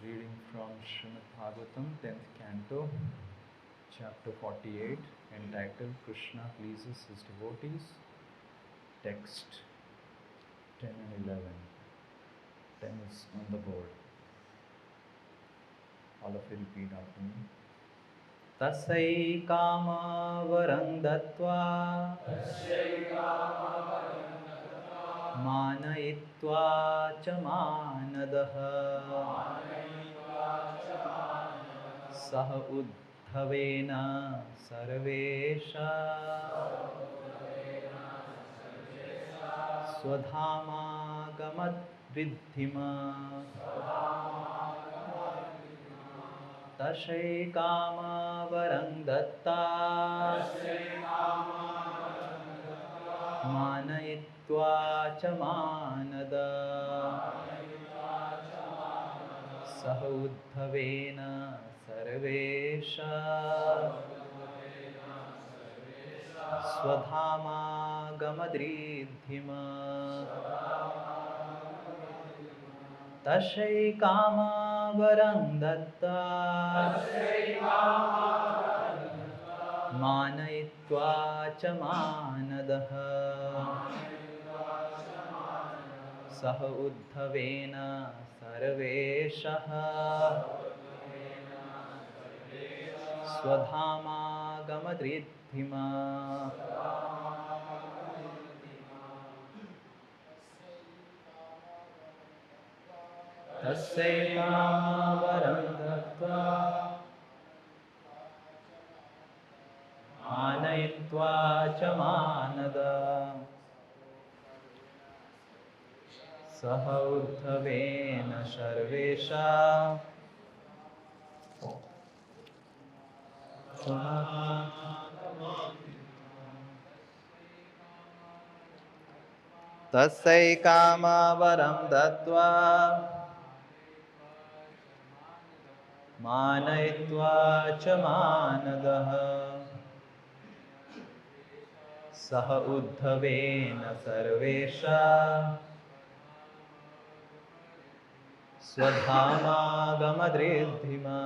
Reading from Srimad Bhagavatam, 10th Canto, Chapter 48, entitled Krishna Pleases His Devotees. Text 10 and 11. 10 is on the board. All of you repeat after me. Tasai kama varang dattva manayitva cha manadaha सह उद्धवेन सर्वेशा स्वधामागमद्विद्धिमा तशैकामवरं दत्ता मानयित्वा च मानद सह उद्धवेन सर्वेशा स्वधामागमद्रिद्धिमा तशैकामवरं दत्ता मानयित्वा च मानदः सह उद्धवेन सर्वेशः स्वधामागमद्रिद्धिमा तस्यैकामवरं दत्त्वा मानयित्वा च मानद सह उद्धवेन सर्वेशा तस्यैकामवरं दत्त्वा मानयित्वा च मानदः सह उद्धवेन सर्वेशा स्वधामागमद्रिद्धिमा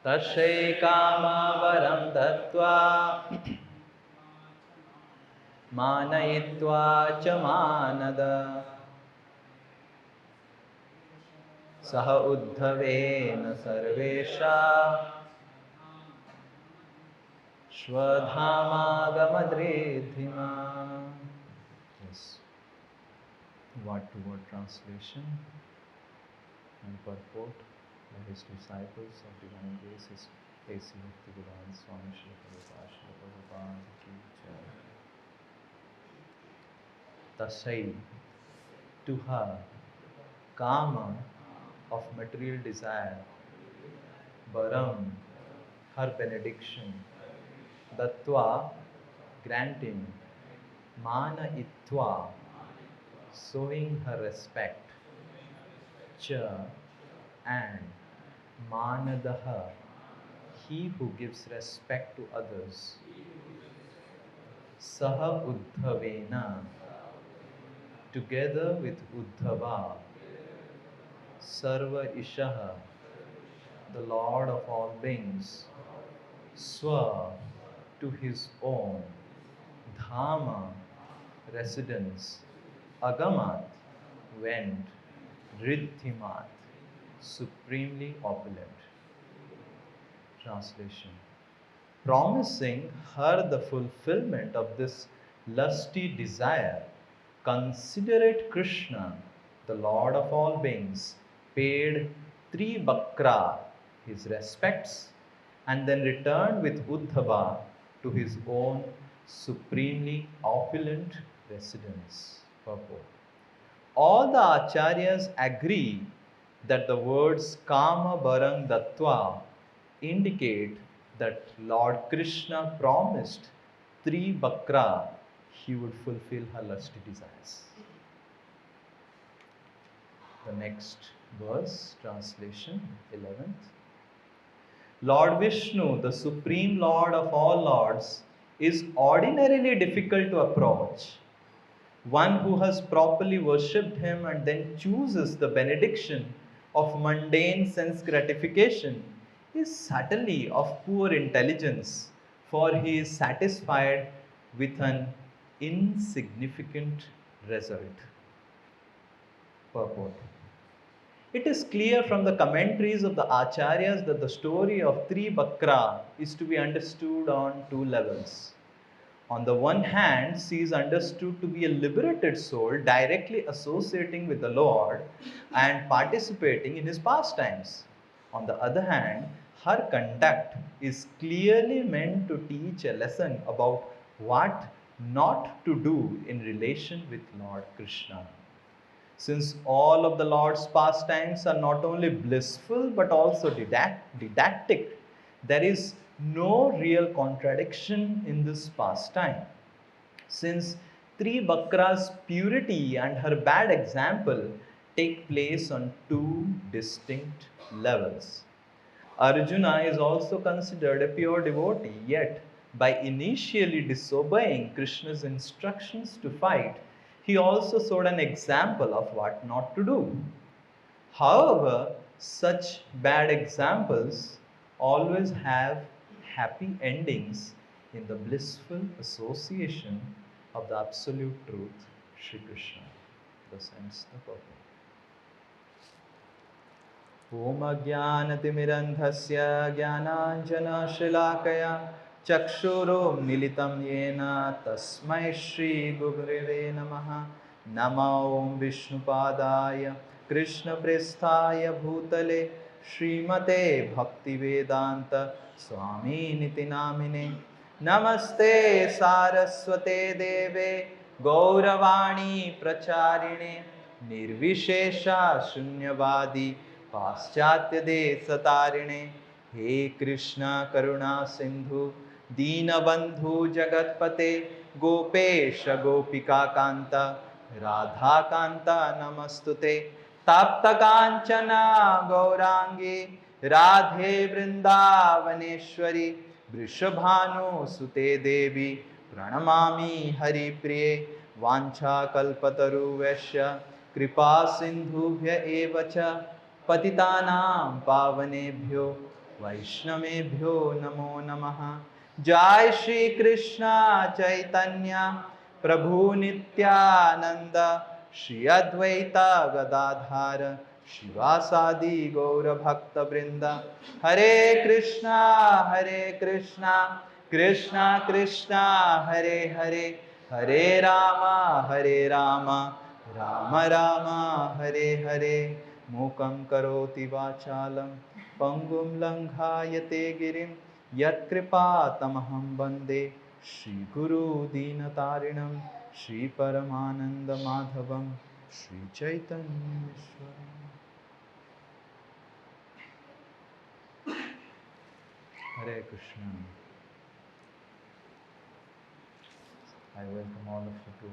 तशैकामवरं दत्त्वा मानयित्वा च मानद सह उद्धवेन सर्वेशा स्वधामागमद्रिद्धिमा. Yes. Word to word translation and purport by his disciples of Divine Grace, His A.C. Bhaktivedanta Swami Srila Prabhupada ki jai. Tasai, to her, kama of material desire, baram, her benediction, dattva, granting, mana itva, showing her respect, cha, and manadaha, he who gives respect to others, saha uddhavena, together with Uddhava, Sarva Ishaha, the Lord of all beings, Swa, to his own, Dhama, residence, Agamat, went, Riddhimat, supremely opulent. Translation. Promising her the fulfillment of this lusty desire, considerate Krishna, the Lord of all beings, paid 3 bakra, his respects, and then returned with Uddhava to his own supremely opulent residence. Purport. All the acharyas agree that the words Kama Barang Dattva indicate that Lord Krishna promised 3 bakra he would fulfill her lusty desires. The next verse, translation 11th. Lord Vishnu, the Supreme Lord of all Lords, is ordinarily difficult to approach. One who has properly worshipped him and then chooses the benediction of mundane sense gratification is certainly of poor intelligence, for he is satisfied with an insignificant result. Purport. It is clear from the commentaries of the Acharyas that the story of Tribakra is to be understood on two levels. On the one hand, she is understood to be a liberated soul directly associating with the Lord and participating in his pastimes. On the other hand, her conduct is clearly meant to teach a lesson about what not to do in relation with Lord Krishna. Since all of the Lord's pastimes are not only blissful but also didactic, there is no real contradiction in this pastime. Since Tribakra's purity and her bad example take place on two distinct levels. Arjuna is also considered a pure devotee, yet by initially disobeying Krishna's instructions to fight, he also showed an example of what not to do. However, such bad examples always have happy endings in the blissful association of the absolute truth, Sri Krishna. Thus ends the purport. ॐ अज्ञानतिमिरन्धस्य ज्ञानाञ्जनशलाकया चक्षुरुन्मीलितं येन तस्मै श्रीगुरुवे नमः। नमो ॐ विष्णुपादाय कृष्णप्रेष्ठाय भूतले श्रीमते भक्तिवेदान्त स्वामिनिति नामिने। नमस्ते सारस्वते देवे गौरवाणी प्रचारिणे निर्विशेषा शून्यवादी पाश्चात्य देशतारिणे। हे कृष्ण करुणा सिंधु दीनबंधु जगतपते गोपेश गोपिका कांत राधा कांता नमस्तुते। तप्त कांचना गौरांगी राधे वृंदावनेश्वरी वृषभानुसुते देवी प्रणमामि हरिप्रिये। वाञ्छाकल्पतरुभ्यश्च कृपा सिन्धुभ्य एव च पतितानां पावनेभ्यो वैष्णवेभ्यो नमो नमः। जय श्री कृष्ण चैतन्य प्रभु नित्यानंद श्री अद्वैत गदाधर शिवासादि गौरभक्तवृंद। हरे कृष्णा कृष्णा कृष्णा हरे हरे हरे राम राम राम हरे हरे। मूकं करोति वाचालं पंगुं लंघायते गिरिं यत्कृपातमहं वन्दे श्रीगुरुदीनतारिणं श्रीपरमानन्दमाधवं श्रीचैतन्येश्वरम्। Hare Krishna. I welcome all of you to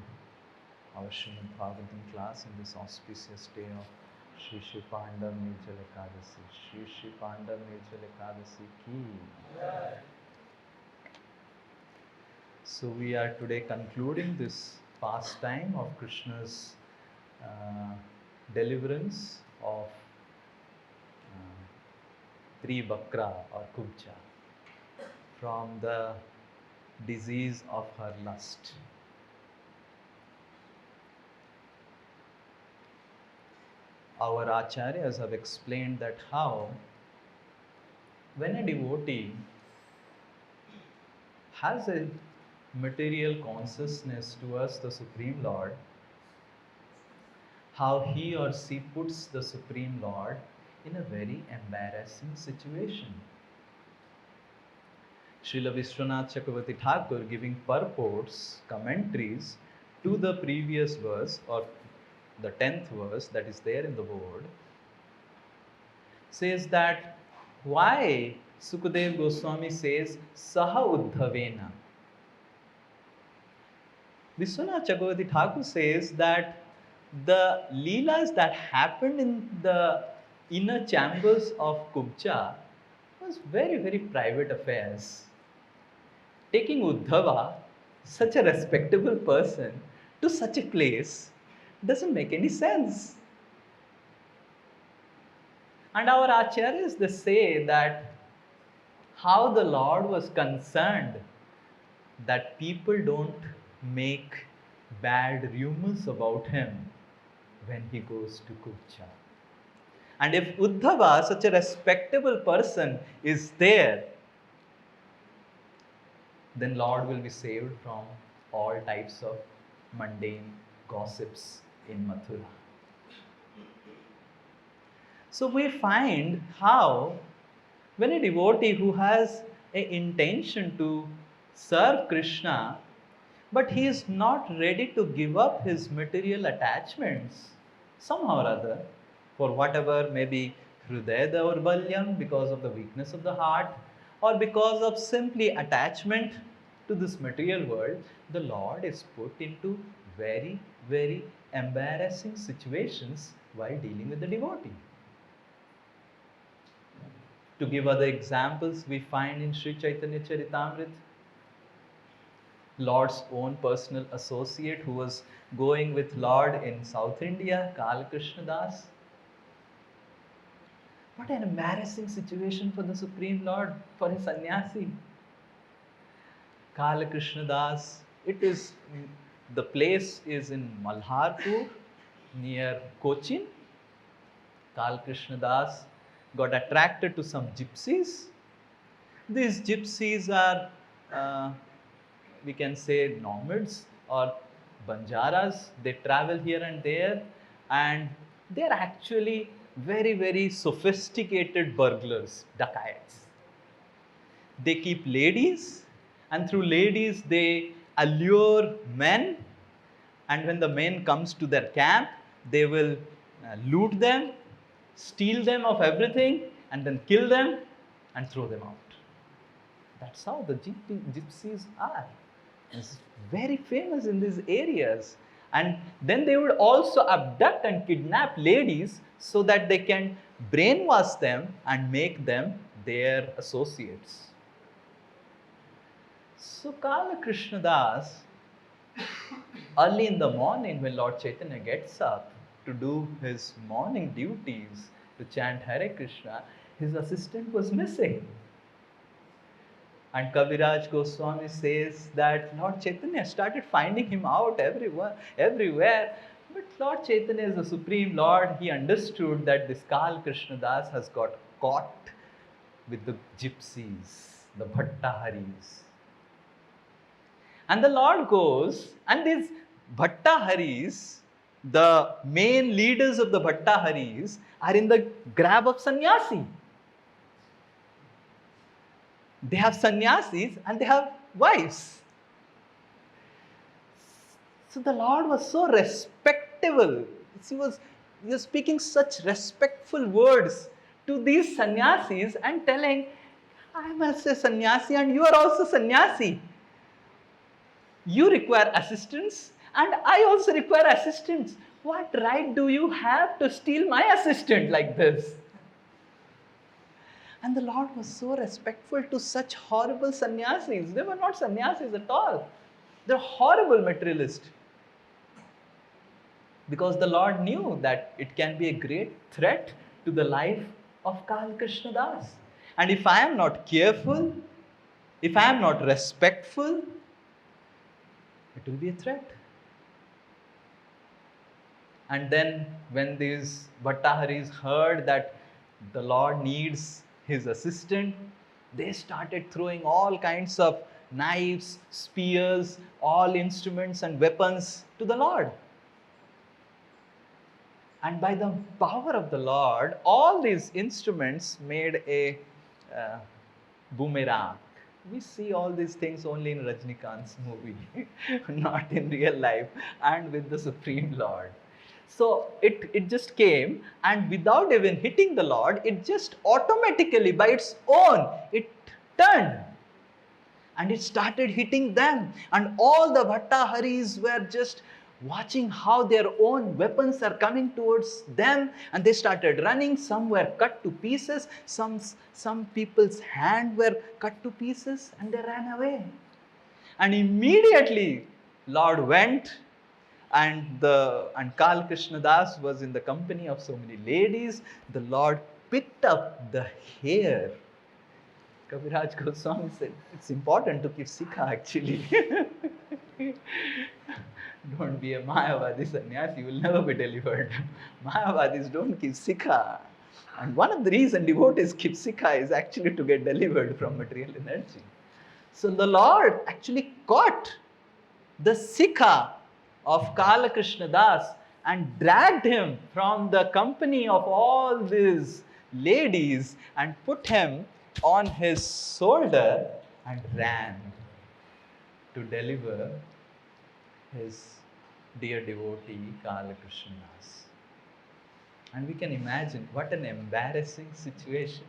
our Srimad Bhagavatam class in this auspicious day of Shri Shri Pandav Nirjala Ekadashi. Shri Shri Pandav Nirjala Ekadashi ki. So we are today concluding this pastime of Krishna's deliverance of Tribakra or Kubja from the disease of her lust. Our acharyas have explained that how when a devotee has a material consciousness towards the Supreme Lord, how he or she puts the Supreme Lord in a very embarrassing situation. Srila Vishwanath Chakravarti Thakur, giving purports, commentaries to the previous verse or the 10th verse that is there in the board, says that why Sukadev Goswami says Saha Uddhavena. Vishwanath Chakravarti Thakur says that the leelas that happened in the inner chambers of Kubja was very, very private affairs. Taking Uddhava, such a respectable person, to such a place doesn't make any sense. And our acharyas, they say that how the Lord was concerned that people don't make bad rumors about him when he goes to Kurcha. And if Uddhava, such a respectable person, is there, then Lord will be saved from all types of mundane gossips in Mathura. So we find how when a devotee who has an intention to serve Krishna, but he is not ready to give up his material attachments, somehow or other, for whatever, maybe Hridaya Daurbalyam, because of the weakness of the heart, or because of simply attachment to this material world, the Lord is put into very, very embarrassing situations while dealing with the devotee. To give other examples, we find in Sri Chaitanya Charitamrita, Lord's own personal associate who was going with Lord in South India, Kal Krishna Das. What an embarrassing situation for the Supreme Lord, for his sannyasi. Kal Krishna Das, the place is in Malharpur, near Cochin. Kal Krishna Das got attracted to some gypsies. These gypsies are, we can say, nomads or banjaras. They travel here and there, and they are actually very, very sophisticated burglars, dacoits. They keep ladies, and through ladies they allure men, and when the men comes to their camp, they will loot them, steal them of everything, and then kill them and throw them out. That's how the gypsies are. It's very famous in these areas. And then they would also abduct and kidnap ladies so that they can brainwash them and make them their associates. So Kala Krishna Das, early in the morning when Lord Chaitanya gets up to do his morning duties, to chant Hare Krishna, his assistant was missing. And Kaviraj Goswami says that Lord Chaitanya started finding him out everywhere. But Lord Chaitanya is the Supreme Lord. He understood that this Kal Krishna Das has got caught with the gypsies, the Bhattaharis. And the Lord goes, and these Bhattaharis, the main leaders of the Bhattaharis, are in the grab of sannyasi. They have sannyasis and they have wives. So the Lord was so respectable. He was speaking such respectful words to these sannyasis and telling, I am also a sannyasi and you are also sannyasi. You require assistance and I also require assistance. What right do you have to steal my assistant like this? And the Lord was so respectful to such horrible sannyasis. They were not sannyasis at all. They're horrible materialists. Because the Lord knew that it can be a great threat to the life of Kal Krishna Das. And if I am not careful, if I am not respectful, it will be a threat. And then when these Bhattaharis heard that the Lord needs his assistant, they started throwing all kinds of knives, spears, all instruments and weapons to the Lord. And by the power of the Lord, all these instruments made a boomerang. We see all these things only in Rajnikant's movie, not in real life, and with the Supreme Lord. So it just came, and without even hitting the Lord, it just automatically, by its own, it turned. And it started hitting them. And all the Bhattaharis were just watching how their own weapons are coming towards them. And they started running. Some were cut to pieces. Some people's hands were cut to pieces, and they ran away. And immediately, Lord went And Kal Krishna Das was in the company of so many ladies. The Lord picked up the hair. Kaviraj Goswami said, it's important to keep Sikha actually. Don't be a Mayavadi sannyasi, you will never be delivered. Mayavadis don't keep Sikha. And one of the reasons devotees keep Sikha is actually to get delivered from material energy. So the Lord actually caught the Sikha of Kala Krishna Das and dragged him from the company of all these ladies and put him on his shoulder and ran to deliver his dear devotee Kala Krishna Das. And we can imagine what an embarrassing situation.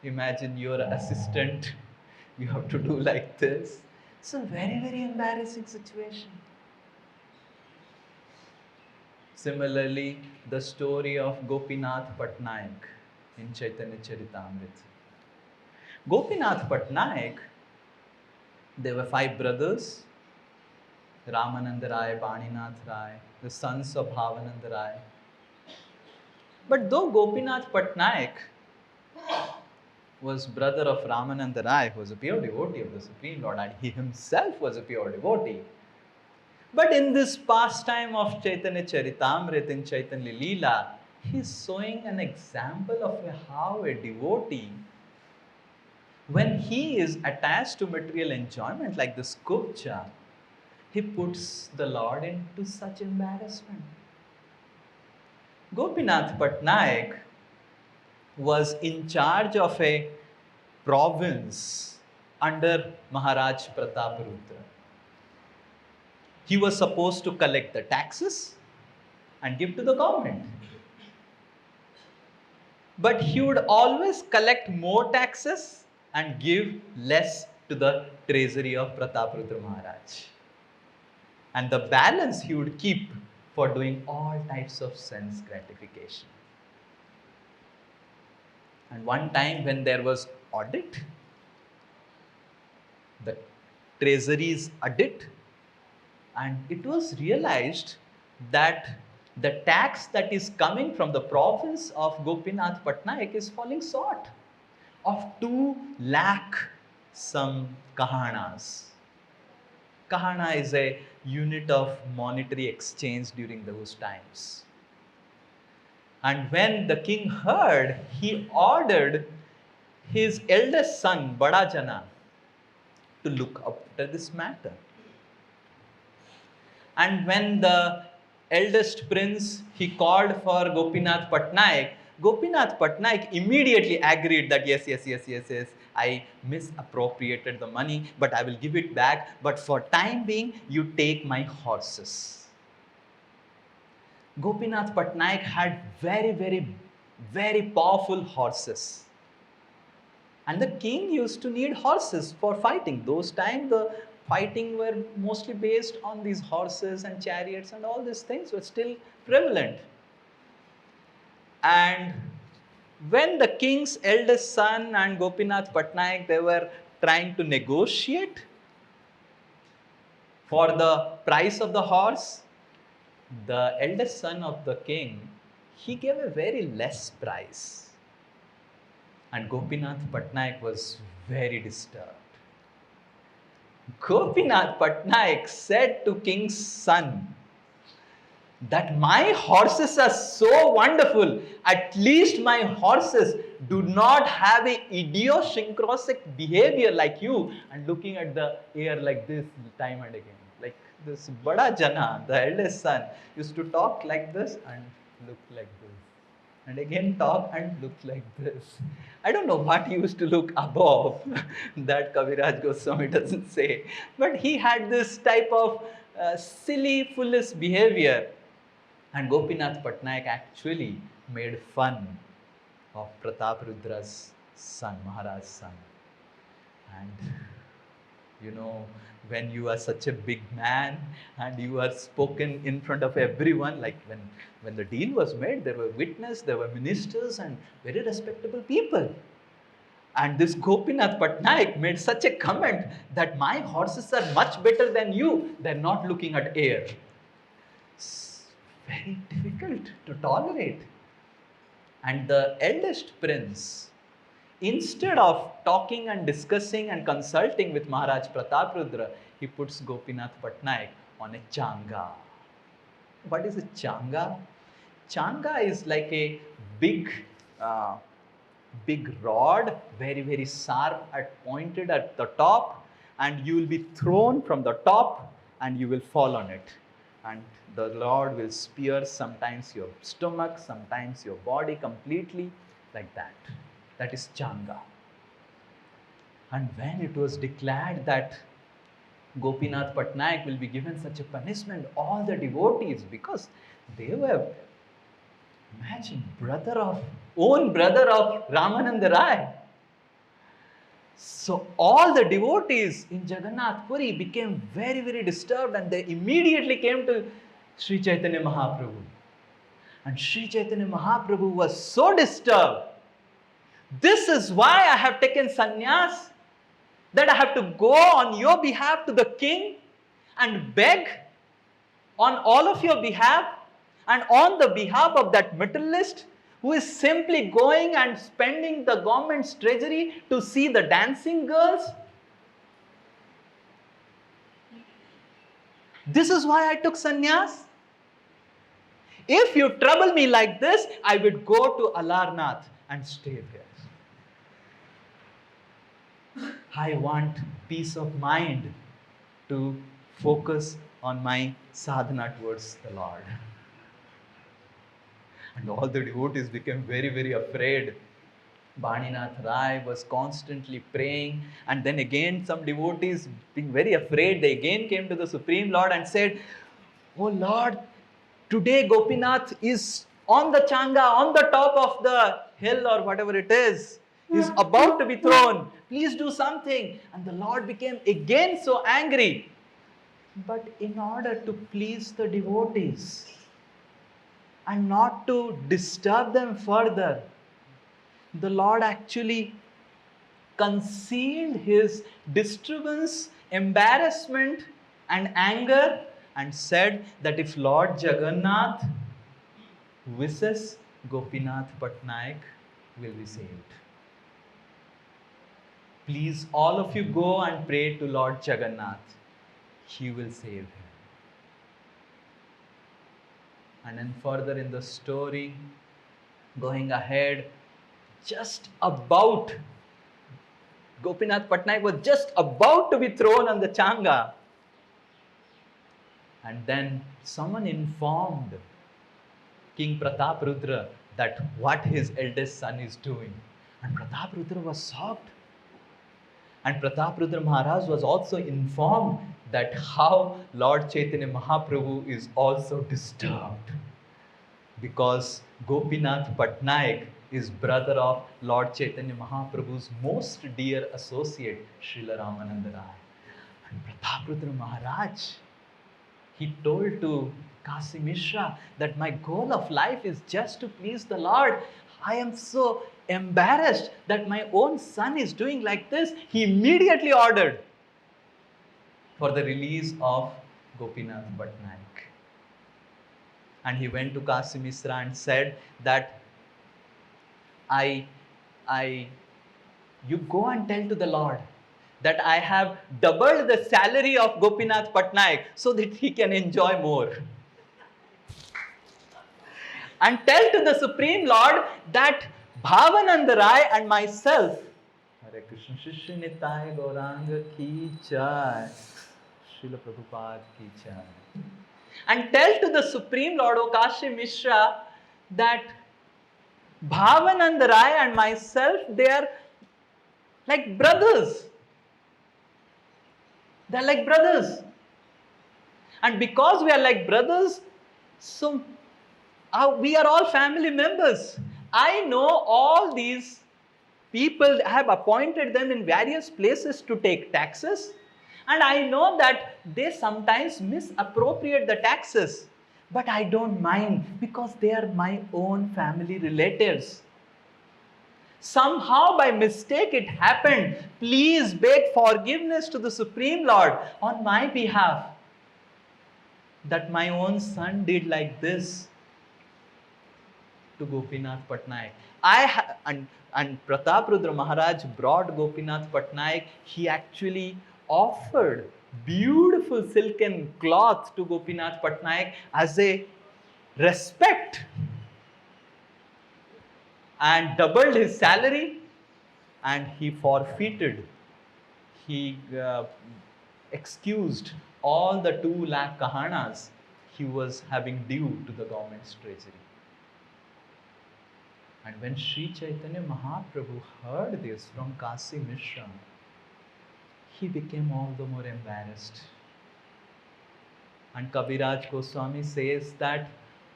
Imagine your assistant, you have to do like this. It's a very, very embarrassing situation. Similarly, the story of Gopinath Patnaik in Chaitanya Charitamrita. Gopinath Patnaik, there were 5 brothers, Ramananda Rai, Paninath Rai, the sons of Bhavananda Rai. But though Gopinath Patnaik was brother of Ramananda Rai, who was a pure devotee of the Supreme Lord, and he himself was a pure devotee, but in this pastime of Chaitanya Charitamrita in Chaitanya Leela, he is showing an example of how a devotee, when he is attached to material enjoyment like the sculpture, he puts the Lord into such embarrassment. Gopinath Patnaik was in charge of a province under Maharaj Prataparudra. He was supposed to collect the taxes and give to the government. But he would always collect more taxes and give less to the treasury of Prataparudra Maharaj. And the balance he would keep for doing all types of sense gratification. And one time when there was audit, the treasury's audit, and it was realized that the tax that is coming from the province of Gopinath Patnaik is falling short of 2 lakh some kahanas. Kahana is a unit of monetary exchange during those times. And when the king heard, he ordered his eldest son, Bada Jana, to look after this matter. And when the eldest prince, he called for Gopinath Patnaik immediately agreed that yes, I misappropriated the money, but I will give it back. But for time being, you take my horses. Gopinath Patnaik had very powerful horses. And the king used to need horses for fighting. Those times the fighting were mostly based on these horses and chariots, and all these things were still prevalent. And when the king's eldest son and Gopinath Patnaik, they were trying to negotiate for the price of the horse, the eldest son of the king, he gave a very less price. And Gopinath Patnaik was very disturbed. Gopinath Patnaik said to king's son that my horses are so wonderful, at least my horses do not have a idiosyncratic behavior like you and looking at the air like this time and again. Like this Bada Jana, the eldest son, used to talk like this and look like this. And again talk and look like this. I don't know what he used to look above. That Kaviraj Goswami doesn't say. But he had this type of silly, foolish behavior. And Gopinath Patnaik actually made fun of Prataparudra's son, Maharaj's son. And you know, when you are such a big man and you are spoken in front of everyone, like when the deal was made, there were witnesses, there were ministers and very respectable people. And this Gopinath Patnaik made such a comment that my horses are much better than you. They're not looking at air. very difficult to tolerate. And the eldest prince, instead of talking and discussing and consulting with Maharaj Prataprudra, he puts Gopinath Patnaik on a changa. What is a changa? Changa is like a big, uh, big rod, very, very sharp and pointed at the top, and you will be thrown from the top and you will fall on it. And the Lord will spear sometimes your stomach, sometimes your body completely, like that. That is changa. And when it was declared that Gopinath Patnaik will be given such a punishment, all the devotees, because they were, imagine, own brother of Ramananda Rai. So all the devotees in Jagannath Puri became very, very disturbed, and they immediately came to Sri Chaitanya Mahaprabhu. And Sri Chaitanya Mahaprabhu was so disturbed. This is why I have taken sannyas, that I have to go on your behalf to the king and beg on all of your behalf and on the behalf of that materialist who is simply going and spending the government's treasury to see the dancing girls. This is why I took sannyas. If you trouble me like this, I would go to Alarnath and stay there. I want peace of mind to focus on my sadhana towards the Lord. And all the devotees became very, very afraid. Bhaninath Rai was constantly praying, and then again some devotees, being very afraid, they again came to the Supreme Lord and said, "Oh Lord, today Gopinath is on the changa, on the top of the hill or whatever it is. He's about to be thrown. Please do something." And the Lord became again so angry. But in order to please the devotees and not to disturb them further, the Lord actually concealed his disturbance, embarrassment, and anger, and said that if Lord Jagannath wishes, Gopinath Patnaik will be saved. Please, all of you go and pray to Lord Jagannath. He will save him. And then further in the story, going ahead, just about, Gopinath Patnaik was just about to be thrown on the changa. And then someone informed King Prataprudra that what his eldest son is doing. And Prataprudra was shocked. And Prataprudra Maharaj was also informed that how Lord Chaitanya Mahaprabhu is also disturbed, because Gopinath Patnaik is brother of Lord Chaitanya Mahaprabhu's most dear associate, Srila Ramananda Rai. And Prataprudra Maharaj, he told to Kasi Mishra that my goal of life is just to please the Lord. I am so embarrassed that my own son is doing like this. He immediately ordered for the release of Gopinath Patnaik. And he went to Kasi Mishra and said that you go and tell to the Lord that I have doubled the salary of Gopinath Patnaik so that he can enjoy more. And tell to the Supreme Lord that Bhavananda Rai and myself, Hare Krishna, Sri Nitai Gauranga ki jai, Srila Prabhupada ki jai. And tell to the Supreme Lord, O Kashi Mishra, that Bhavananda Rai and myself, they are like brothers. They are like brothers. And because we are like brothers, so we are all family members. I know all these people, I have appointed them in various places to take taxes, and I know that they sometimes misappropriate the taxes, but I don't mind because they are my own family relatives. Somehow by mistake it happened. Please beg forgiveness to the Supreme Lord on my behalf. that my own son did like this to Gopinath Patnaik. And Prataprudra Maharaj brought Gopinath Patnaik. He actually offered beautiful silken cloth to Gopinath Patnaik as a respect, and doubled his salary, and he forfeited, he excused all the 2 lakh kahanas he was having due to the government's treasury. And when Sri Chaitanya Mahaprabhu heard this from Kasi Mishra, he became all the more embarrassed. And Kaviraj Goswami says that,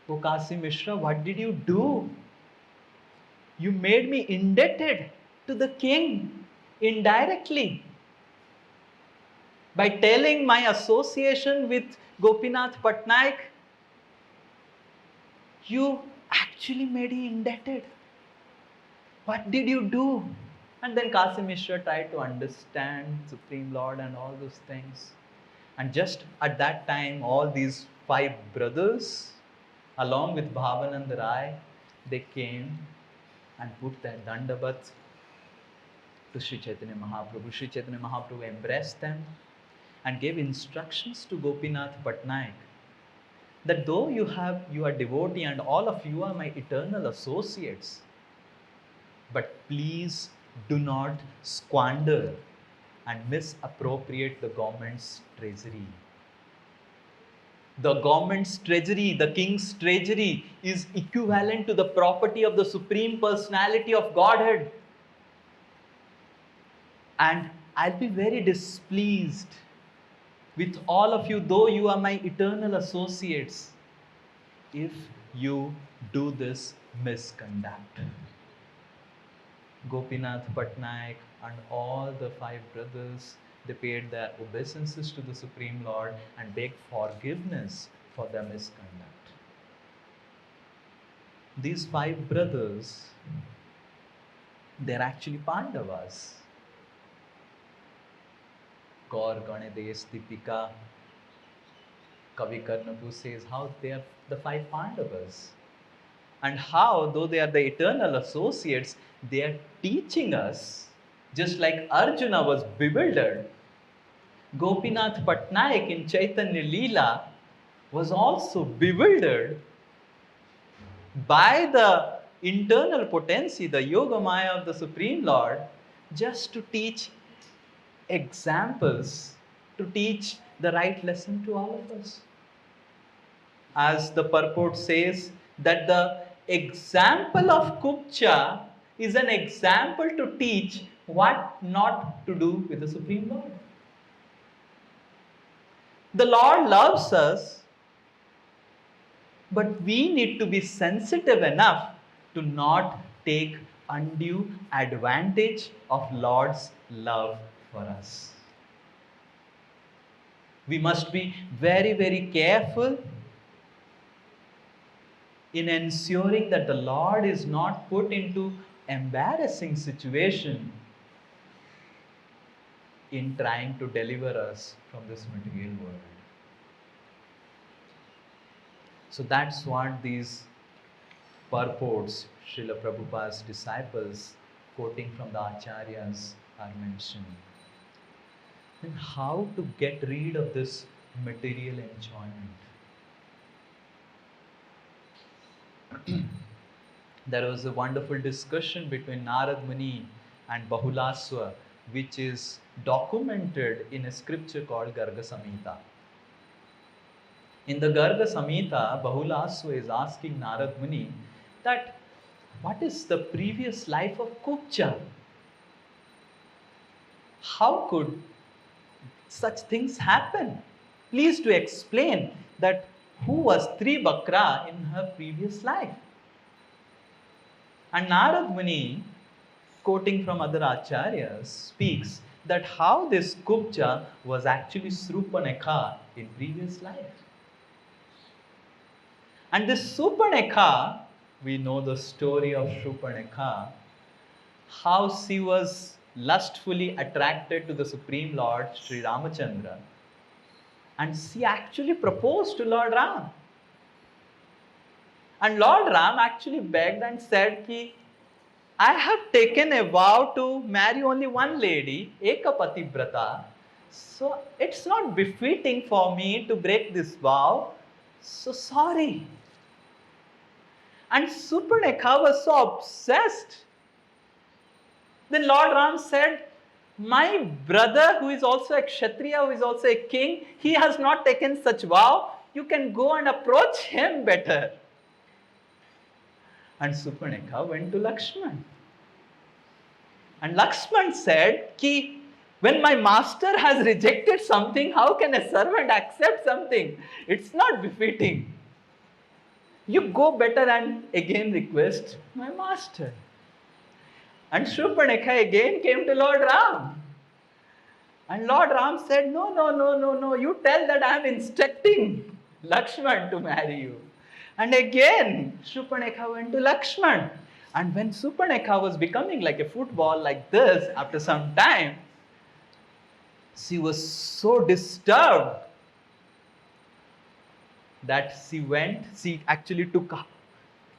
"Oh Kasi Mishra, what did you do? You made me indebted to the king indirectly by telling my association with Gopinath Patnaik. You actually made him indebted. What did you do?" And then Kasi Mishra tried to understand Supreme Lord and all those things. And just at that time, all these 5 brothers, along with Bhavanand Rai, they came and put their dandavat to Sri Chaitanya Mahaprabhu. Sri Chaitanya Mahaprabhu embraced them and gave instructions to Gopinath Patnaik that though you are devotee and all of you are my eternal associates, but please do not squander and misappropriate the government's treasury. The government's treasury, the king's treasury, is equivalent to the property of the Supreme Personality of Godhead. And I'll be very displeased with all of you, though you are my eternal associates, if you do this misconduct. Gopinath Patnaik and all the 5 brothers, they paid their obeisances to the Supreme Lord and begged forgiveness for their misconduct. These 5 brothers, they're actually Pandavas. Gaur Ganedesh Deepika, Kavi Karnapu says how they are the 5 Pandavas. And how, though they are the eternal associates, they are teaching us, just like Arjuna was bewildered. Gopinath Patnaik in Chaitanya Leela was also bewildered by the internal potency, the Yoga Maya of the Supreme Lord, just to teach examples, to teach the right lesson to all of us. As the purport says, that the example of Kupcha is an example to teach what not to do with the Supreme Lord. The Lord loves us, but we need to be sensitive enough to not take undue advantage of Lord's love for us. We must be very, very careful in ensuring that the Lord is not put into embarrassing situation in trying to deliver us from this material world. So that's what these purports, Srila Prabhupada's disciples, quoting from the Acharyas, are mentioning. Then how to get rid of this material enjoyment? There was a wonderful discussion between Narad Muni and Bahulaswa, which is documented in a scripture called Garga Samhita. In the Garga Samhita, Bahulaswa is asking Narad Muni that what is the previous life of Kupcha? How could such things happen? Please to explain that who was Tribakra in her previous life. And Narad Muni, quoting from other acharyas, speaks that how this Kupcha was actually Srupanekha in previous life. And this Supanekha, we know the story of Srupanekha, how she was lustfully attracted to the Supreme Lord Sri Ramachandra. And she actually proposed to Lord Ram. And Lord Ram actually begged and said, ki, I have taken a vow to marry only one lady, Ekapati Brata. So it's not befitting for me to break this vow. So sorry. And Suparnekha was so obsessed. Then Lord Ram said, my brother, who is also a Kshatriya, who is also a king, he has not taken such vow. You can go and approach him better. And Suparnekha went to Lakshman. And Lakshman said, ki, when my master has rejected something, how can a servant accept something? It's not befitting. You go better and again request my master. And Shurpanekha again came to Lord Ram. And Lord Ram said, no, you tell that I am instructing Lakshman to marry you. And again, Shurpanekha went to Lakshman. And when Shurpanekha was becoming like a football like this, after some time, she was so disturbed that she actually took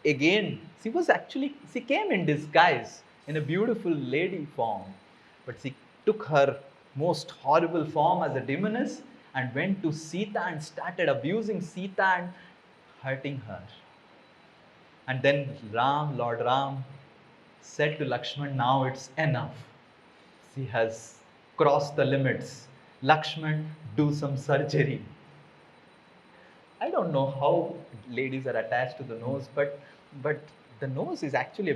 again. She came in disguise in a beautiful lady form. But she took her most horrible form as a demoness and went to Sita and started abusing Sita and hurting her. And then Lord Ram said to Lakshman, now it's enough. She has crossed the limits. Lakshman, do some surgery. I don't know how ladies are attached to the nose, but the nose is actually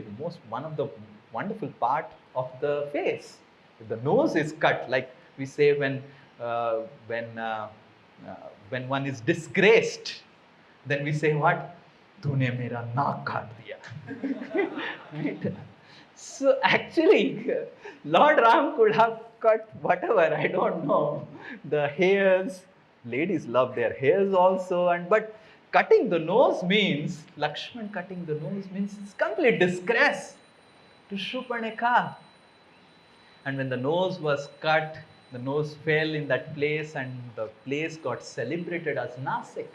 one of the wonderful part of the face. If the nose is cut, like we say when one is disgraced, then we say what? Tune mera naak kaat diya. Right? So actually, Lord Ram could have cut whatever, I don't know, the hairs. Ladies love their hairs also, but cutting the nose means, Lakshman cutting the nose means it's complete disgrace to Shurpanekha. And when the nose was cut, the nose fell in that place and the place got celebrated as Nasik.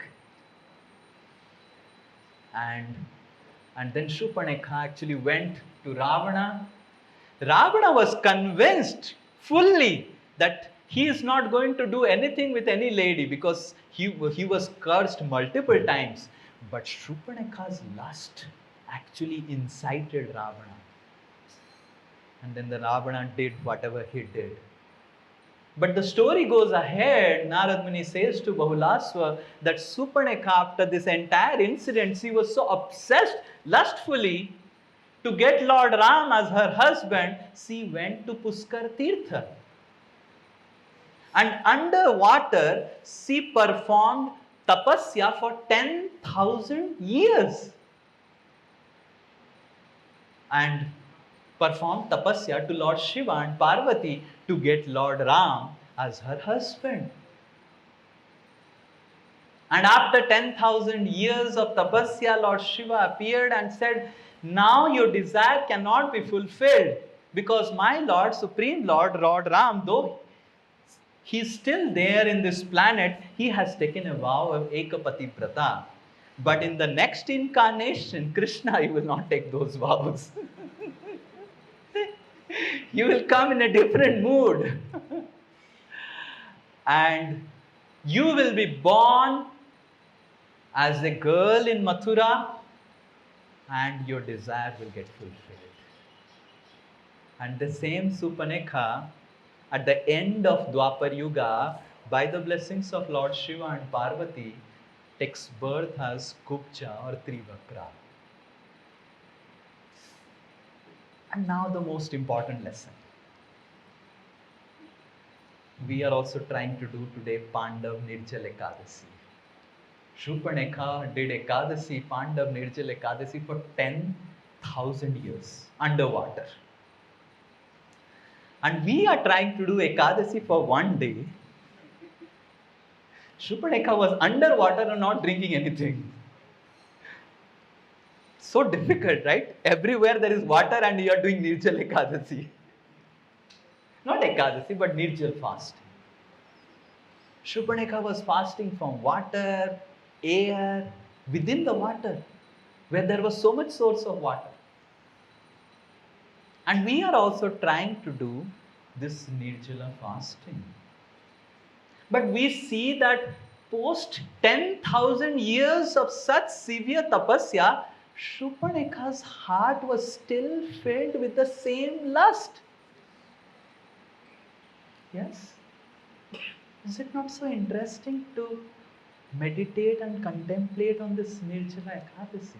And then Shurpanekha actually went to Ravana. Ravana was convinced fully that he is not going to do anything with any lady because he was cursed multiple times. But Shurpanekha's lust actually incited Ravana. And then the Ravana did whatever he did. But the story goes ahead. Narad Muni says to Bahulaswa that Suparnekha, after this entire incident, she was so obsessed lustfully to get Lord Ram as her husband, she went to Puskar Tirtha. And underwater, she performed tapasya for 10,000 years. And performed tapasya to Lord Shiva and Parvati to get Lord Ram as her husband. And after 10,000 years of tapasya, Lord Shiva appeared and said, now your desire cannot be fulfilled because my Lord, Supreme Lord, Lord Ram, though he is still there in this planet, he has taken a vow of Ekapati Brata. But in the next incarnation, Krishna, you will not take those vows. You will come in a different mood. And you will be born as a girl in Mathura and your desire will get fulfilled. And the same Suparnekha, at the end of Dwapar Yuga, by the blessings of Lord Shiva and Parvati, takes birth as Kubja or Trivakra. And now the most important lesson. We are also trying to do today Pandav Nirjala Ekadashi. Shurpanekha did Ekadashi, Pandav Nirjala Ekadashi for 10,000 years underwater. And we are trying to do Ekadashi for one day. Shurpanekha was underwater and not drinking anything. So difficult, right? Everywhere there is water and you are doing Nirjala Ekadashi. Not Ekadashi, but Nirjal fasting. Shurpanekha was fasting from water, air, within the water, where there was so much source of water. And we are also trying to do this Nirjala fasting. But we see that post 10,000 years of such severe tapasya, Shurpanekha's heart was still filled with the same lust. Yes? Is it not so interesting to meditate and contemplate on this Nirjala Ekadashi?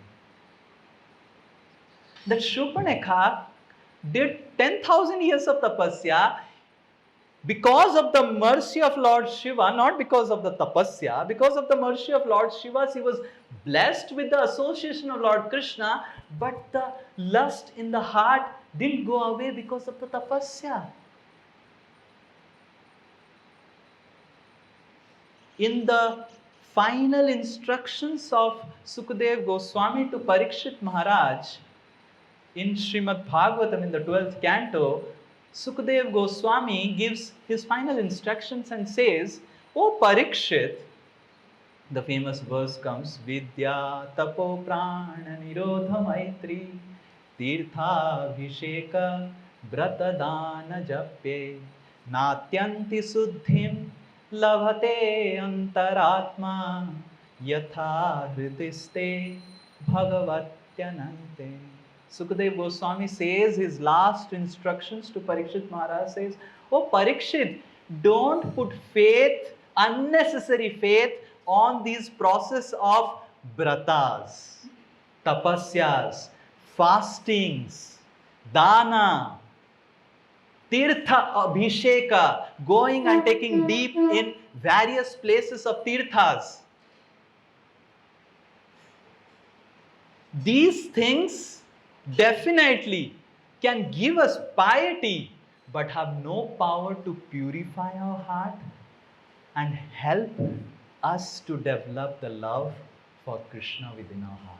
That Shurpanekha did 10,000 years of tapasya because of the mercy of Lord Shiva, not because of the tapasya, because of the mercy of Lord Shiva, he was blessed with the association of Lord Krishna, but the lust in the heart didn't go away because of the tapasya. In the final instructions of Sukadev Goswami to Parikshit Maharaj, in Srimad Bhagavatam in the 12th canto, Sukadev Goswami gives his final instructions and says, O Parikshit, the famous verse comes, Vidya tapo prana nirodha maitri tirtha visheka brata dana japye natyanti suddhim labhate antaratma yatha hridiste bhagavatyanante. Sukadev Goswami says his last instructions to Parikshit Maharaj says, Oh Parikshit, don't put faith, unnecessary faith on these process of bratas, tapasyas, fastings, dana, tirtha abhisheka, going and taking deep in various places of tirthas. These things definitely can give us piety, but have no power to purify our heart and help us to develop the love for Krishna within our heart.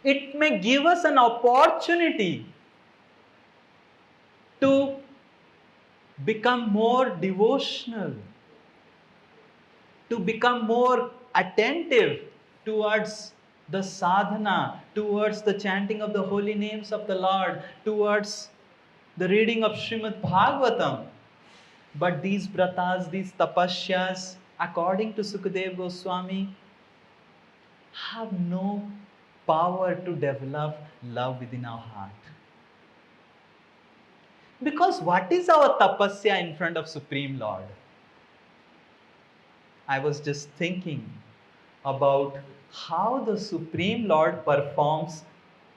It may give us an opportunity to become more devotional, to become more attentive towards the sadhana, towards the chanting of the holy names of the Lord, towards the reading of Srimad Bhagavatam. But these bratas, these tapashyas, according to Sukadev Goswami, have no power to develop love within our heart. Because what is our tapasya in front of Supreme Lord? I was just thinking about how the Supreme Lord performs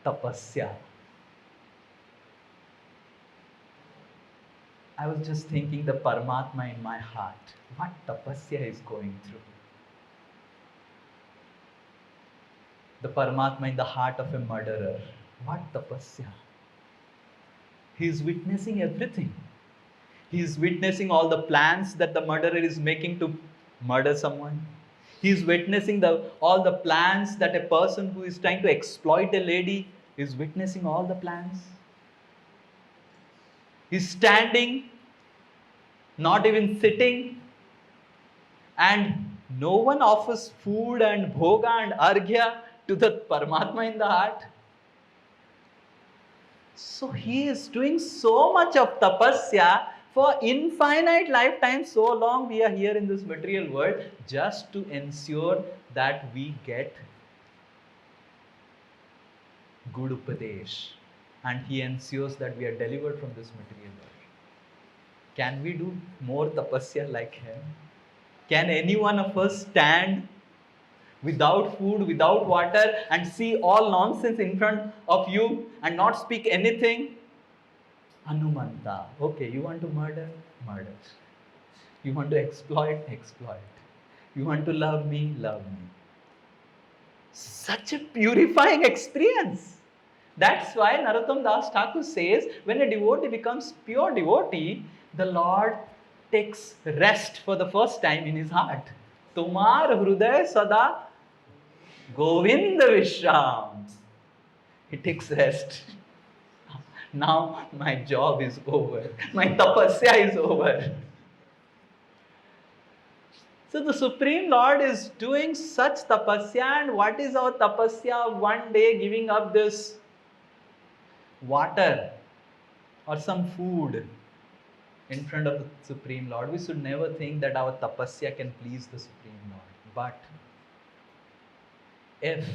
tapasya. I was just thinking the Paramatma in my heart, what tapasya is going through. The Paramatma in the heart of a murderer, what tapasya. He is witnessing everything. He is witnessing all the plans that the murderer is making to murder someone. He is witnessing all the plans that a person who is trying to exploit a lady is witnessing all the plans. He is standing, not even sitting, and no one offers food and bhoga and arghya to the Paramatma in the heart. So he is doing so much of tapasya for infinite lifetime, so long we are here in this material world, just to ensure that we get good upadesh, and he ensures that we are delivered from this material world. Can we do more tapasya like him? Can any one of us stand without food, without water, and see all nonsense in front of you and not speak anything? Hanumanta. Okay, you want to murder? Murder. You want to exploit? Exploit. You want to love me? Love me. Such a purifying experience. That's why Narottam Das Thakur says, when a devotee becomes pure devotee, the Lord takes rest for the first time in his heart. Tumar hruday sada Govinda Vishram. He takes rest. Now my job is over. My tapasya is over. So the Supreme Lord is doing such tapasya, and what is our tapasya? One day giving up this water or some food in front of the Supreme Lord. We should never think that our tapasya can please the Supreme Lord. But if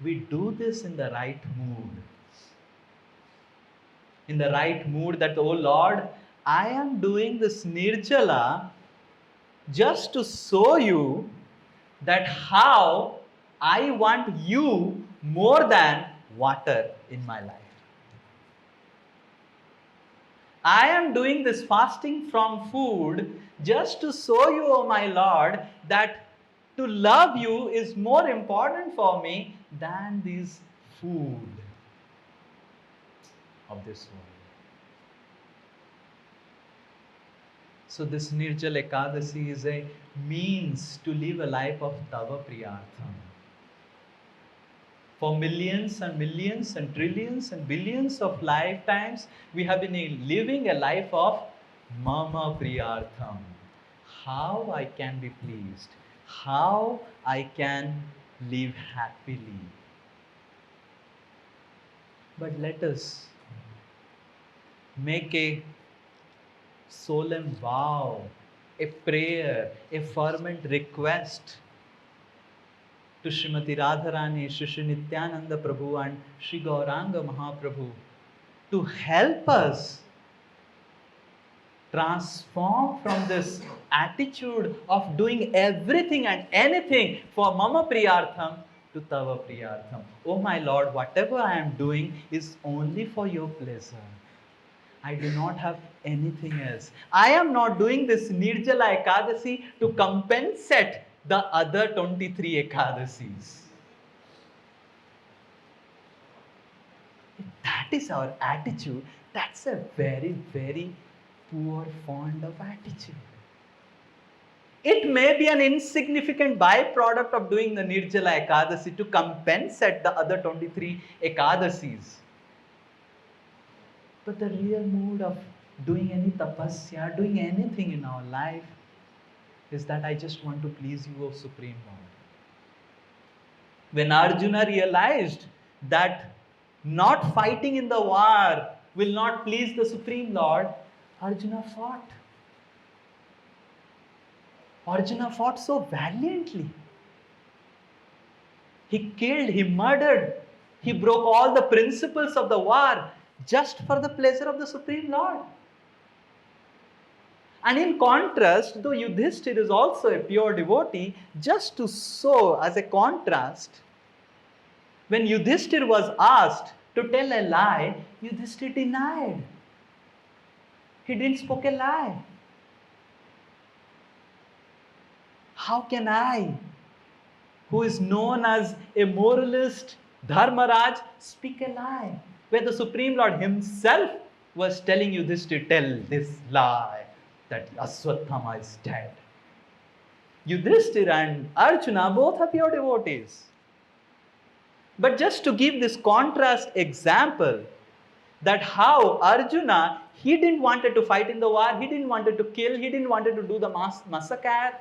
we do this in the right mood that, oh Lord, I am doing this Nirjala just to show you that how I want you more than water in my life. I am doing this fasting from food just to show you, oh my Lord, that to love you is more important for me than this food of this world. So this Nirjala Ekadashi is a means to live a life of Tava Priyartham. For millions and millions and trillions and billions of lifetimes, we have been living a life of Mama Priyartham. How I can be pleased, how I can live happily. But let us make a solemn vow, a prayer, a fervent request to Srimati Radharani, Shri Nityananda Prabhu and Shri Gauranga Mahaprabhu to help us transform from this attitude of doing everything and anything for Mama Priyartham to Tava Priyartham. Oh my Lord, whatever I am doing is only for your pleasure. I do not have anything else. I am not doing this Nirjala Ekadashi to compensate the other 23 Ekadasis. If that is our attitude, that's a very, very poor fond of attitude. It may be an insignificant byproduct of doing the Nirjala Ekadashi to compensate the other 23 Ekadasis. But the real mood of doing any tapasya, doing anything in our life, is that I just want to please you, O Supreme Lord. When Arjuna realized that not fighting in the war will not please the Supreme Lord, Arjuna fought. Arjuna fought so valiantly. He killed, he murdered, he broke all the principles of the war just for the pleasure of the Supreme Lord. And in contrast, though Yudhishthir is also a pure devotee, just to show as a contrast, when Yudhishthir was asked to tell a lie, Yudhishthir denied. He didn't speak a lie. How can I, who is known as a moralist, Dharmaraj, speak a lie? Where the Supreme Lord himself was telling Yudhishthir, tell this lie, that Aswathama is dead. Yudhishthir and Arjuna both are pure devotees. But just to give this contrast example, that how Arjuna, he didn't wanted to fight in the war, he didn't wanted to kill, he didn't wanted to do the massacre,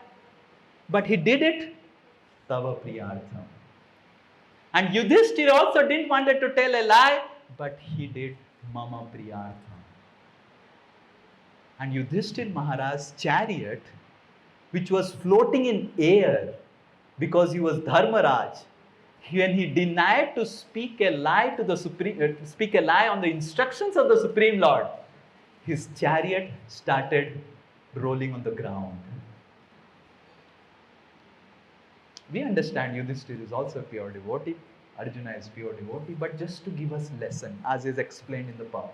but he did it, Tava Priyartham. And Yudhishthir also didn't wanted to tell a lie, but he did Mama Priyartham. And Yudhishthir Maharaj's chariot, which was floating in air because he was Dharmaraj, when he denied to speak a lie to the speak a lie on the instructions of the Supreme Lord, his chariot started rolling on the ground. We understand Yudhishthir is also a pure devotee, Arjuna is pure devotee, but just to give us lesson, as is explained in the purport.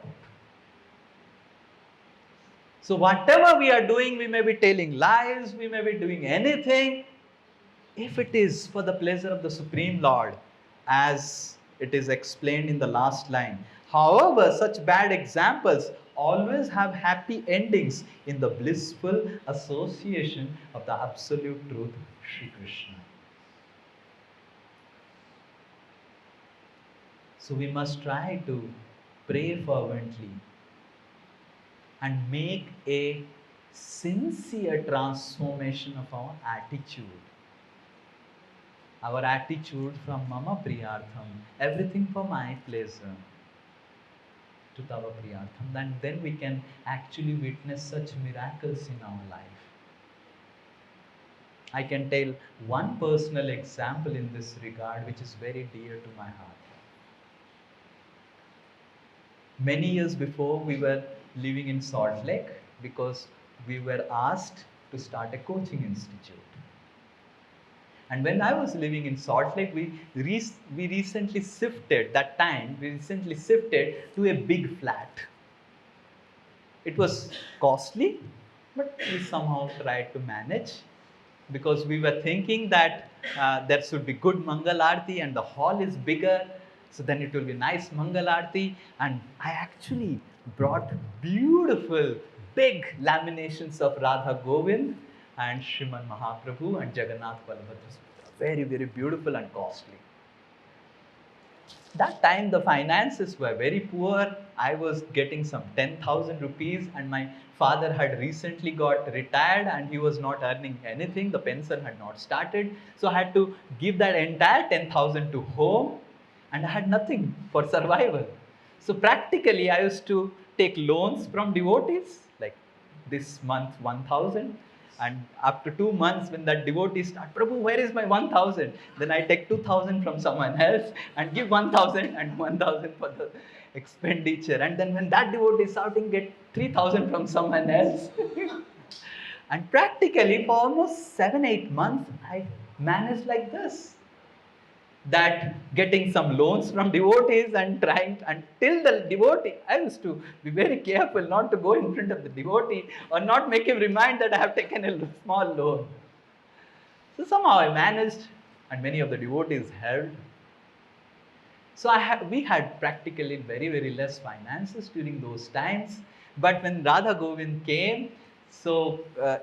So whatever we are doing, we may be telling lies, we may be doing anything, if it is for the pleasure of the Supreme Lord, as it is explained in the last line. However, such bad examples always have happy endings in the blissful association of the absolute truth, Sri Krishna. So we must try to pray fervently and make a sincere transformation of our attitude. Our attitude from Mama Priyartham, everything for my pleasure, to Tava Priyartham. And then we can actually witness such miracles in our life. I can tell one personal example in this regard which is very dear to my heart. Many years before, we were living in Salt Lake because we were asked to start a coaching institute. And when I was living in Salt Lake, we recently shifted to a big flat. It was costly, but we somehow tried to manage, because we were thinking that there should be good Mangal Aarti and the hall is bigger, so then it will be nice Mangal Aarti. And I actually brought beautiful big laminations of Radha Govind and Shriman Mahaprabhu and Jagannath Balabhadra. Very, very beautiful and costly. That time the finances were very poor. I was getting some 10,000 rupees, and my father had recently got retired and he was not earning anything. The pension had not started. So I had to give that entire 10,000 to home, and I had nothing for survival. So practically I used to take loans from devotees, like this month 1,000. And after 2 months, when that devotee starts, Prabhu, where is my 1,000? Then I take 2,000 from someone else and give 1,000 and 1,000 for the expenditure. And then when that devotee is shouting, get 3,000 from someone else. And practically for almost 7-8 months, I managed like this. That getting some loans from devotees and trying until the devotee, I used to be very careful not to go in front of the devotee or not make him remind that I have taken a small loan. So somehow I managed, and many of the devotees helped. So we had practically very, very less finances during those times. But when Radha Govind came, so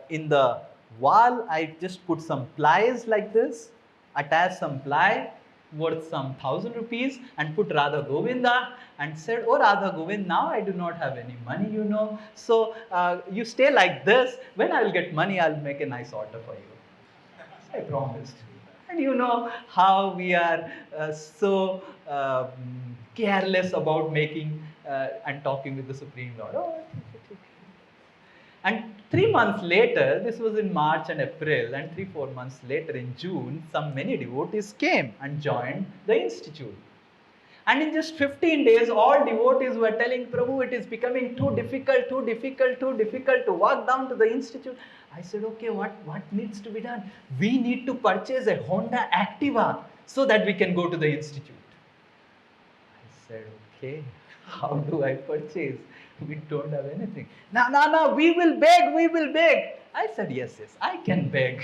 in the wall I just put some plies like this, attached some ply worth some 1,000 rupees and put Radha Govinda and said, oh Radha Govind, now I do not have any money, so you stay like this. When I will get money, I'll make a nice order for you. So I promised. And you know how we are so careless about making and talking with the Supreme Lord. Oh, and 3 months later, this was in March and April, and 3-4 months later in June, many devotees came and joined the institute. And in just 15 days, all devotees were telling, Prabhu, it is becoming too difficult to walk down to the institute. I said, okay, what needs to be done? We need to purchase a Honda Activa so that we can go to the institute. I said, okay, how do I purchase? We don't have anything. No, we will beg. I said, yes, I can beg.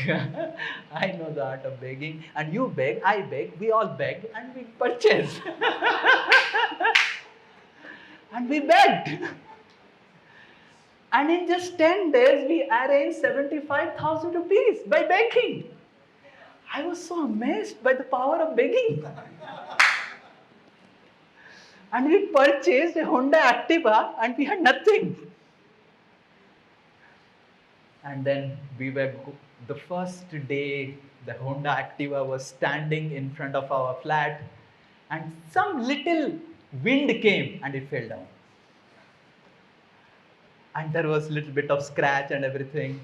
I know the art of begging. And you beg, I beg, we all beg, and we purchase. And we begged. And in just 10 days, we arranged 75,000 rupees by begging. I was so amazed by the power of begging. And we purchased a Honda Activa and we had nothing. And then the first day, the Honda Activa was standing in front of our flat, and some little wind came and it fell down. And there was a little bit of scratch and everything.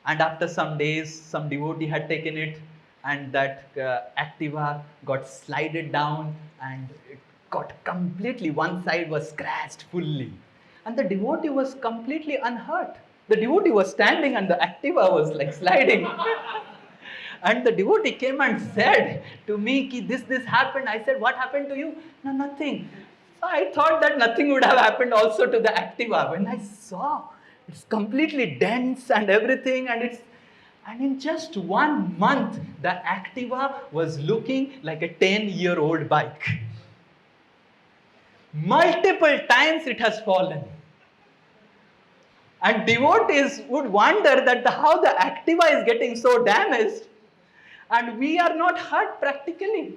And after some days, some devotee had taken it, and that Activa got slided down and it got completely, one side was scratched fully. And the devotee was completely unhurt. The devotee was standing and the Activa was like sliding. And the devotee came and said to me, Ki, this happened. I said, what happened to you? No, nothing. So I thought that nothing would have happened also to the Activa. When I saw, it's completely dense and everything, and in just 1 month, the Activa was looking like a 10-year-old bike. Multiple times it has fallen. And devotees would wonder that how the Activa is getting so damaged and we are not hurt practically.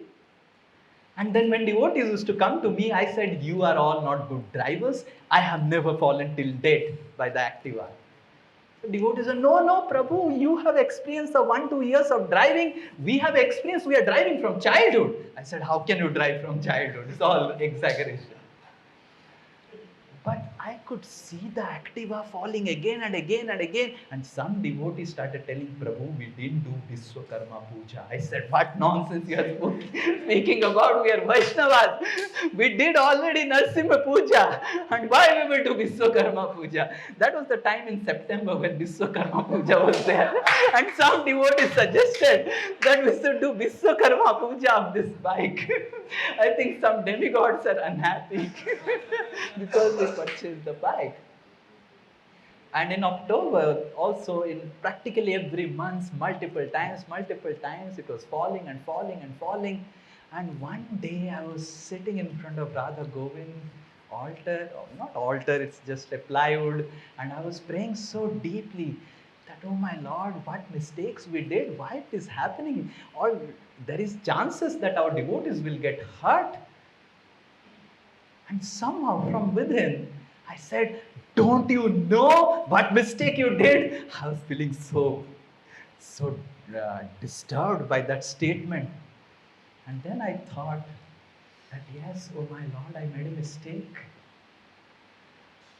And then when devotees used to come to me, I said, you are all not good drivers. I have never fallen till date by the Activa. The devotee said, no, no, Prabhu, you have experienced the 1-2 years of driving. We have experienced, we are driving from childhood. I said, how can you drive from childhood? It's all exaggeration. But I could see the Activa falling again and again and again. And some devotees started telling, Prabhu, we didn't do Vishwakarma Puja. I said, what nonsense you are speaking about? We are Vaishnavas. We did already Narsimha Puja. And why we will do Vishwakarma Puja? That was the time in September when Vishwakarma Puja was there. And some devotees suggested that we should do Vishwakarma Puja of this bike. I think some demigods are unhappy because we purchased the bike. And in October, also in practically every month, multiple times, it was falling and falling and falling. And one day I was sitting in front of Radha Govind altar, or not altar, it's just a plywood, and I was praying so deeply that, oh my Lord, what mistakes we did, why it is happening? Or there is chances that our devotees will get hurt. And somehow from within, I said, don't you know what mistake you did? I was feeling so disturbed by that statement. And then I thought that, yes, oh my Lord, I made a mistake.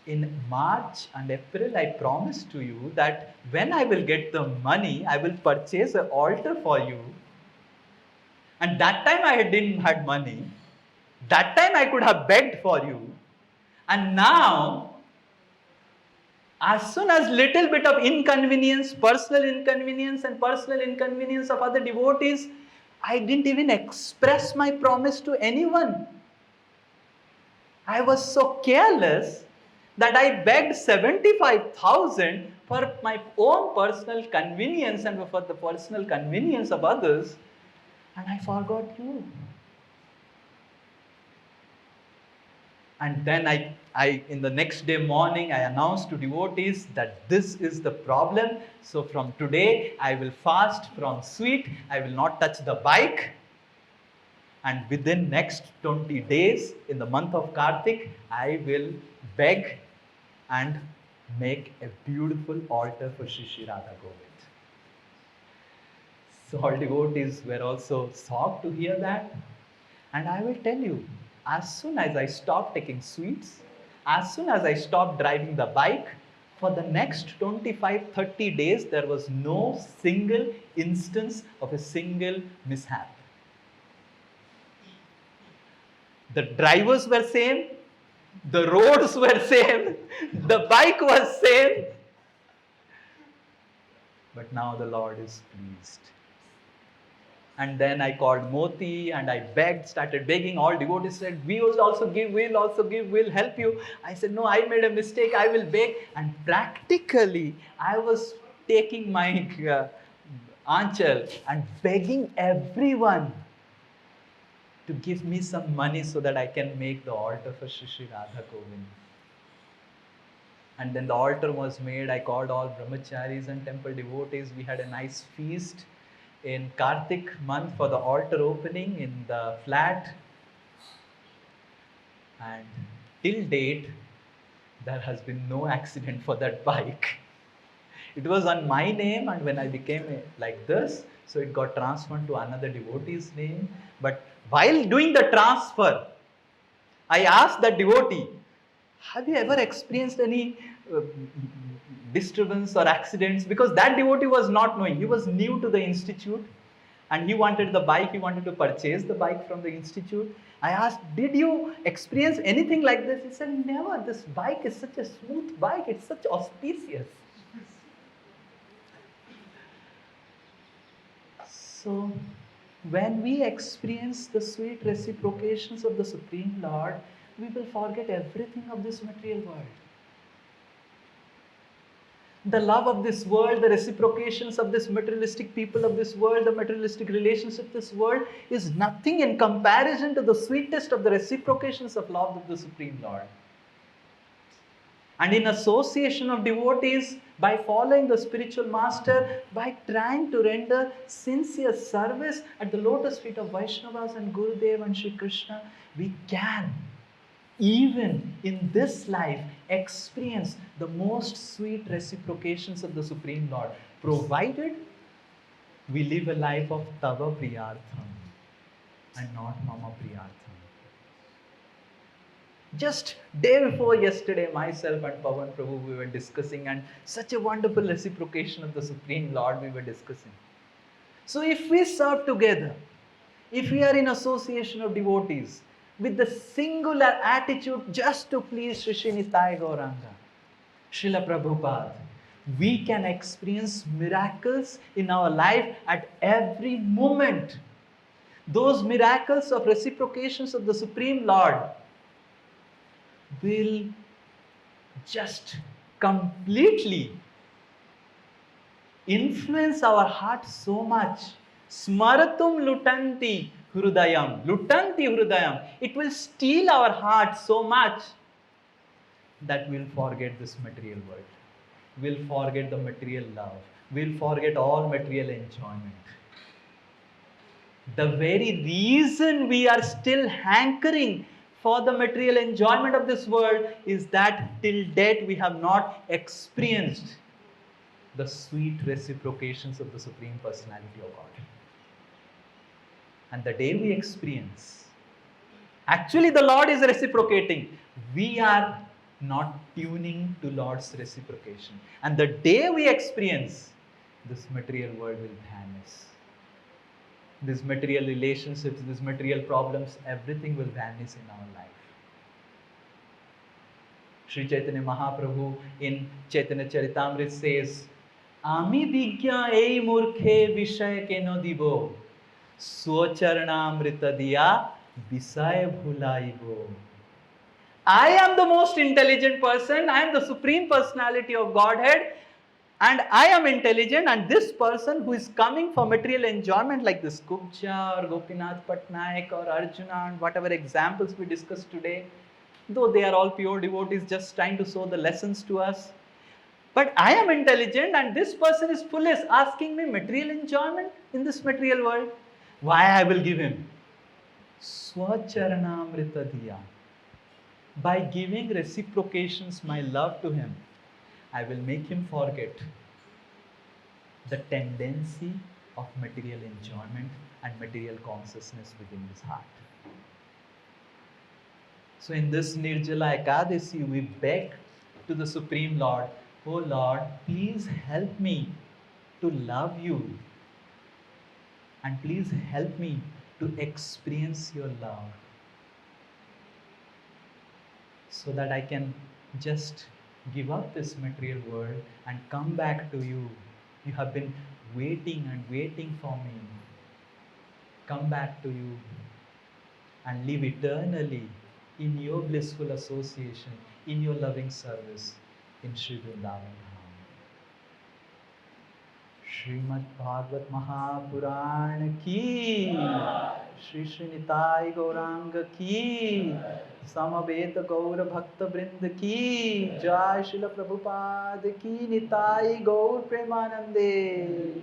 In March and April, I promised to you that when I will get the money, I will purchase an altar for you. And that time I didn't have money. That time I could have begged for you. And now, as soon as little bit of inconvenience, personal inconvenience and personal inconvenience of other devotees, I didn't even express my promise to anyone. I was so careless that I begged 75,000 for my own personal convenience and for the personal convenience of others, and I forgot you. And then I in the next day morning, I announced to devotees that this is the problem. So from today, I will fast from sweet. I will not touch the bike. And within next 20 days, in the month of Kartik, I will beg and make a beautiful altar for Shri Radha Govind. So all devotees were also shocked to hear that. And I will tell you, as soon as I stopped taking sweets, as soon as I stopped driving the bike, for the next 25-30 days, there was no single instance of a single mishap. The drivers were same, the roads were same, the bike was same. But now the Lord is pleased. And then I called Moti and I begged, started begging. All devotees said, we will also give, we'll help you. I said, no, I made a mistake, I will beg. And practically, I was taking my anchal and begging everyone to give me some money so that I can make the altar for Shri Radha Govind. And then the altar was made. I called all brahmacharis and temple devotees. We had a nice feast in Kartik month for the altar opening in the flat. And till date, there has been no accident for that bike. It was on my name, and when I became like this, so it got transferred to another devotee's name. But while doing the transfer, I asked that devotee, have you ever experienced any disturbance or accidents? Because that devotee was not knowing. He was new to the institute and he wanted the bike. He wanted to purchase the bike from the institute. I asked, did you experience anything like this? He said, never. This bike is such a smooth bike. It's such auspicious. So, when we experience the sweet reciprocations of the Supreme Lord, we will forget everything of this material world. The love of this world, the reciprocations of this materialistic people of this world, the materialistic relations of this world is nothing in comparison to the sweetest of the reciprocations of love of the Supreme Lord. And in association of devotees, by following the spiritual master, by trying to render sincere service at the lotus feet of Vaishnavas and Gurudev and Shri Krishna, we can even in this life, experience the most sweet reciprocations of the Supreme Lord, provided we live a life of Tava Priyartham and not Mama Priyartham. Just day before yesterday, myself and Pavan Prabhu, we were discussing, and such a wonderful reciprocation of the Supreme Lord we were discussing. So if we serve together, if we are in association of devotees, with the singular attitude just to please Sri Nitai Gauranga, Srila Prabhupada, we can experience miracles in our life at every moment. Those miracles of reciprocations of the Supreme Lord will just completely influence our heart so much. Smaratum lutanti hrudayam. Lutanti hrudayam. It will steal our heart so much that we'll forget this material world. We'll forget the material love. We'll forget all material enjoyment. The very reason we are still hankering for the material enjoyment of this world is that till date we have not experienced the sweet reciprocations of the Supreme Personality of God. And the day we experience, actually the Lord is reciprocating. We are not tuning to Lord's reciprocation. And the day we experience, this material world will vanish. These material relationships, these material problems, everything will vanish in our life. Sri Chaitanya Mahaprabhu in Chaitanya Charitamrita says, Ami digya ei murkhe vishay keno dibo, swacharnamrita diya visay bhulaibo. I am the most intelligent person, I am the Supreme Personality of Godhead, and I am intelligent, and this person who is coming for material enjoyment like this Kubja or Gopinath Patnaik or Arjuna and whatever examples we discussed today, though they are all pure devotees just trying to show the lessons to us. But I am intelligent and this person is foolish, asking me material enjoyment in this material world. Why I will give him? Swacharanamrita diya. By giving reciprocations my love to him, I will make him forget the tendency of material enjoyment and material consciousness within his heart. So in this Nirjala Ekadashi, we beg to the Supreme Lord, Oh Lord, please help me to love you, and please help me to experience your love, so that I can just give up this material world and come back to you. You have been waiting and waiting for me. Come back to you and live eternally in your blissful association, in your loving service in Sri Vrindavan Dham. Srimad Bhagavad Mahapuran ki, Sri Nitai Gauranga ki, Samaveta Gaura Bhakta Vrinda ki, Jai Srila Prabhupada ki, Nitai Gaur Premanande.